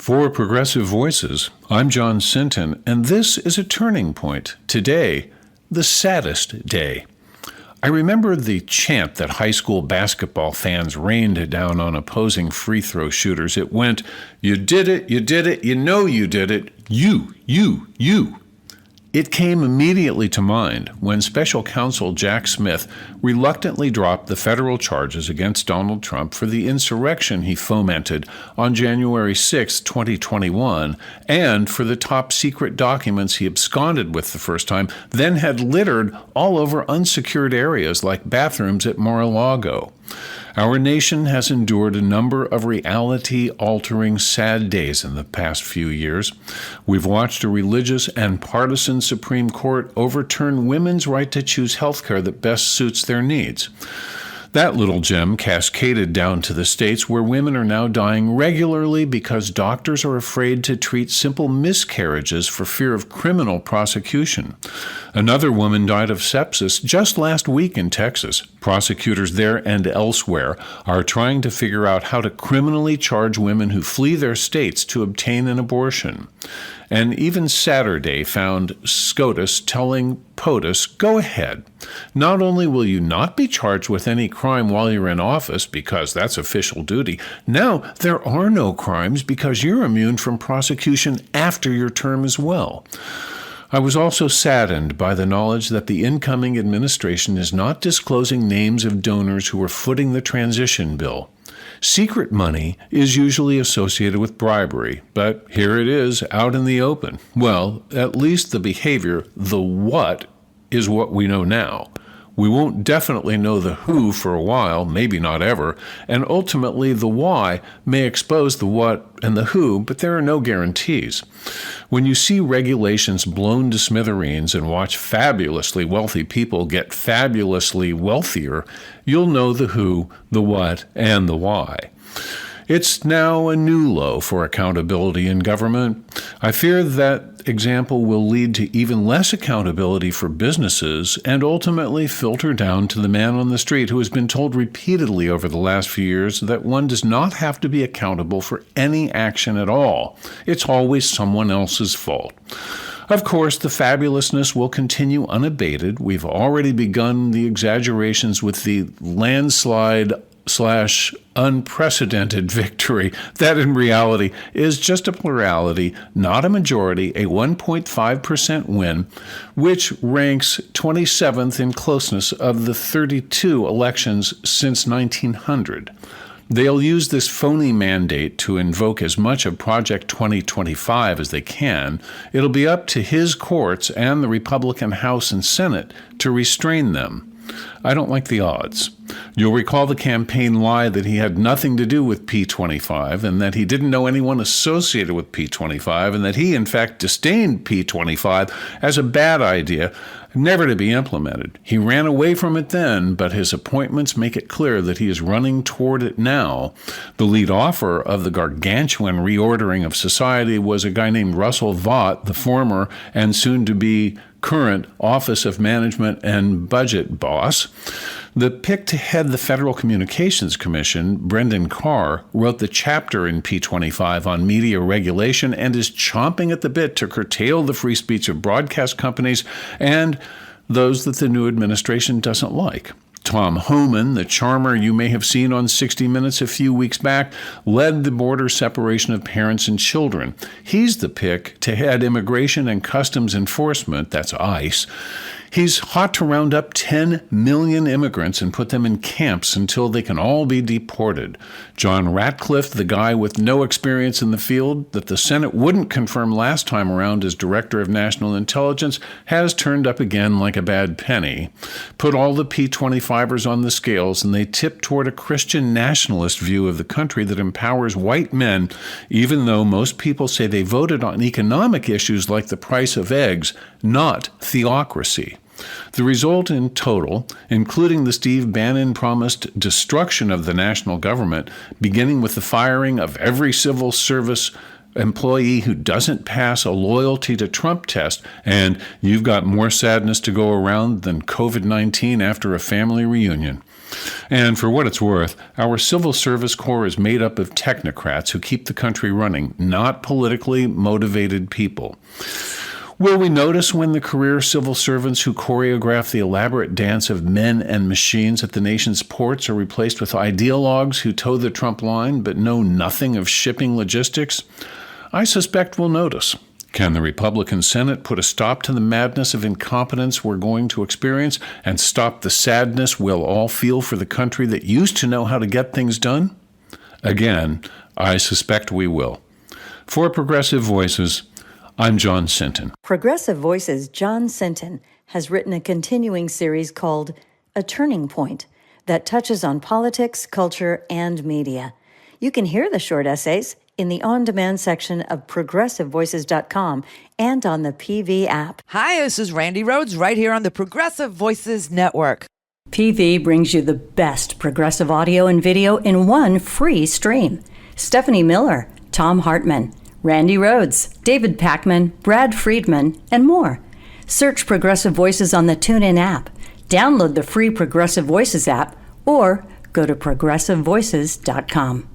For Progressive Voices, I'm John Sinton, and this is a turning point. Today, the saddest day. I remember the chant that high school basketball fans rained down on opposing free throw shooters. It went, "You did it, you know you did it, you. It came immediately to mind when Special Counsel Jack Smith reluctantly dropped the federal charges against Donald Trump for the insurrection he fomented on January 6, 2021, and for the top secret documents he absconded with the first time, then had littered all over unsecured areas like bathrooms at Mar-a-Lago. Our nation has endured a number of reality-altering sad days in the past few years. We've watched a religious and partisan Supreme Court overturn women's right to choose health care that best suits their needs. That little gem cascaded down to the states where women are now dying regularly because doctors are afraid to treat simple miscarriages for fear of criminal prosecution. Another woman died of sepsis just last week in Texas. Prosecutors there and elsewhere are trying to figure out how to criminally charge women who flee their states to obtain an abortion. And even Saturday found SCOTUS telling POTUS, go ahead. Not only will you not be charged with any crime while you're in office, because that's official duty, now there are no crimes because you're immune from prosecution after your term as well. I was also saddened by the knowledge that the incoming administration is not disclosing names of donors who are footing the transition bill. Secret money is usually associated with bribery, but here it is out in the open. Well, at least the behavior, the what, is what we know now. We won't definitely know the who for a while, maybe not ever, and ultimately the why may expose the what and the who, but there are no guarantees. When you see regulations blown to smithereens and watch fabulously wealthy people get fabulously wealthier, you'll know the who, the what, and the why. It's now a new low for accountability in government. I fear that example will lead to even less accountability for businesses and ultimately filter down to the man on the street who has been told repeatedly over the last few years that one does not have to be accountable for any action at all. It's always someone else's fault. Of course, the fabulousness will continue unabated. We've already begun the exaggerations with the landslide/unprecedented victory that in reality is just a plurality, not a majority, a 1.5% win, which ranks 27th in closeness of the 32 elections since 1900. They'll use this phony mandate to invoke as much of Project 2025 as they can. It'll be up to his courts and the Republican House and Senate to restrain them. I don't like the odds. You'll recall the campaign lie that he had nothing to do with P25 and that he didn't know anyone associated with P25 and that he, in fact, disdained P25 as a bad idea, never to be implemented. He ran away from it then, but his appointments make it clear that he is running toward it now. The lead author of the gargantuan reordering of society was a guy named Russell Vought, the former and soon-to-be current Office of Management and Budget boss. The pick to head the Federal Communications Commission, Brendan Carr, wrote the chapter in P25 on media regulation and is chomping at the bit to curtail the free speech of broadcast companies and those that the new administration doesn't like. Tom Homan, the charmer you may have seen on 60 Minutes a few weeks back, led the border separation of parents and children. He's the pick to head Immigration and Customs Enforcement, that's ICE. He's hot to round up 10 million immigrants and put them in camps until they can all be deported. John Ratcliffe, the guy with no experience in the field that the Senate wouldn't confirm last time around as Director of National Intelligence, has turned up again like a bad penny. Put all the P25ers on the scales and they tip toward a Christian nationalist view of the country that empowers white men, even though most people say they voted on economic issues like the price of eggs, not theocracy. The result in total, including the Steve Bannon-promised destruction of the national government, beginning with the firing of every civil service employee who doesn't pass a loyalty to Trump test, and you've got more sadness to go around than COVID-19 after a family reunion. And for what it's worth, our civil service corps is made up of technocrats who keep the country running, not politically motivated people. Will we notice when the career civil servants who choreograph the elaborate dance of men and machines at the nation's ports are replaced with ideologues who toe the Trump line but know nothing of shipping logistics? I suspect we'll notice. Can the Republican Senate put a stop to the madness of incompetence we're going to experience and stop the sadness we'll all feel for the country that used to know how to get things done? Again, I suspect we will. For Progressive Voices, I'm John Sinton. Progressive Voices' John Sinton has written a continuing series called A Turning Point that touches on politics, culture, and media. You can hear the short essays in the on-demand section of progressivevoices.com and on the PV app. Hi, this is Randy Rhodes right here on the Progressive Voices Network. PV brings you the best progressive audio and video in one free stream. Stephanie Miller, Tom Hartman, Randy Rhodes, David Packman, Brad Friedman, and more. Search Progressive Voices on the TuneIn app, download the free Progressive Voices app, or go to progressivevoices.com.